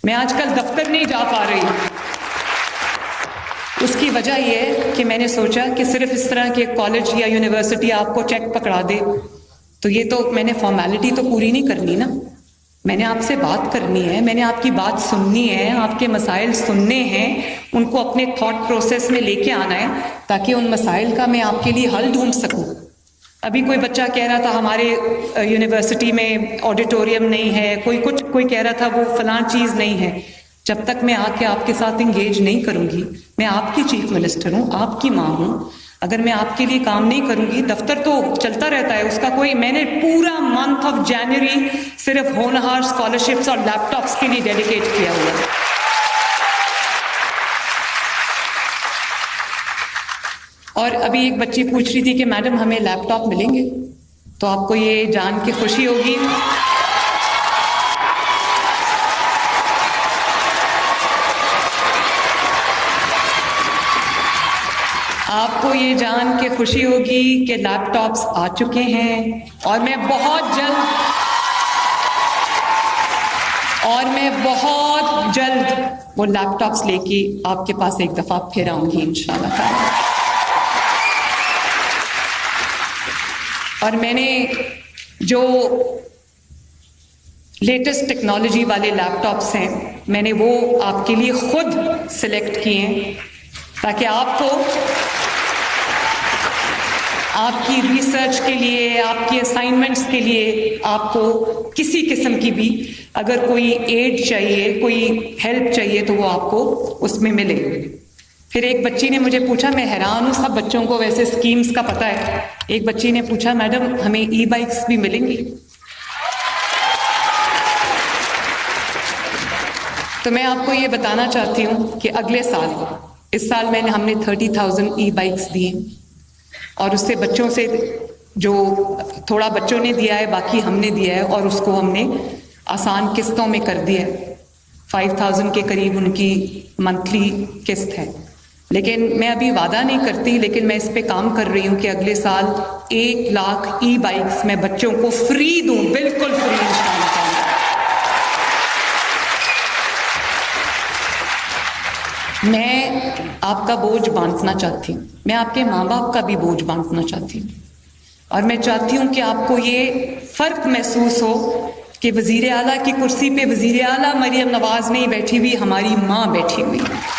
मैं आजकल दफ्तर नहीं जा पा रही। उसकी वजह यह है कि मैंने सोचा कि सिर्फ इस तरह के कॉलेज या यूनिवर्सिटी आपको चेक पकड़ा दे तो ये तो मैंने फॉर्मेलिटी तो पूरी नहीं करनी ना। मैंने आपसे बात करनी है, मैंने आपकी बात सुननी है, आपके मसाइल सुनने हैं, उनको अपने थॉट प्रोसेस में लेके आना है ताकि उन मसाइल का मैं आपके लिए हल ढूंढ सकूं। अभी कोई बच्चा कह रहा था हमारे यूनिवर्सिटी में ऑडिटोरियम नहीं है, कोई कह रहा था वो फलां चीज नहीं है। जब तक मैं आके आपके साथ इंगेज नहीं करूंगी, मैं आपकी चीफ मिनिस्टर हूं, आपकी मां हूं, अगर मैं आपके लिए काम नहीं करूंगी, दफ्तर तो चलता रहता है उसका कोई, मैंने पूरा मंथ ऑफ जनवरी सिर्फ होनहार स्कॉलरशिप्स और लैपटॉप्स के लिए डेडिकेट किया हुआ है। और अभी एक बच्ची पूछ रही थी कि मैडम हमें लैपटॉप मिलेंगे, तो आपको ये जान के खुशी होगी आपको ये जान के खुशी होगी कि लैपटॉप्स आ चुके हैं और मैं बहुत जल्द वो लैपटॉप्स लेके आपके पास एक दफा फिर आऊंगी इंशाल्लाह। और मैंने जो लेटेस्ट टेक्नोलॉजी वाले लैपटॉप्स हैं, मैंने वो आपके लिए खुद सिलेक्ट किए हैं ताकि आपको आपकी रिसर्च के लिए, आपकी असाइनमेंट्स के लिए, आपको किसी किस्म की भी अगर कोई एड चाहिए, कोई हेल्प चाहिए तो वो आपको उसमें मिले। फिर एक बच्ची ने मुझे पूछा, मैं हैरान हूं, सब बच्चों को वैसे स्कीम्स का पता है, एक बच्ची ने पूछा मैडम हमें ई बाइक्स भी मिलेंगी? तो मैं आपको ये बताना चाहती हूं कि अगले साल, इस साल हमने 30,000 ई बाइक्स दिए और उससे बच्चों से जो थोड़ा बच्चों ने दिया है बाकी हमने दिया है और उसको हमने आसान किस्तों में कर दिया है। 5,000 के करीब उनकी मंथली किस्त है। लेकिन मैं अभी वादा नहीं करती, लेकिन मैं इस पे काम कर रही हूं कि अगले साल 1 लाख ई बाइक्स मैं बच्चों को फ्री दूं, बिल्कुल फ्री इंशाल्लाह। मैं आपका बोझ बांटना चाहती हूँ, मैं आपके माँ बाप का भी बोझ बांटना चाहती हूँ और मैं चाहती हूँ कि आपको ये फर्क महसूस हो कि वजीर आला की कुर्सी पे वजीर आला मरियम नवाज नहीं बैठी हुई, हमारी माँ बैठी हुई है।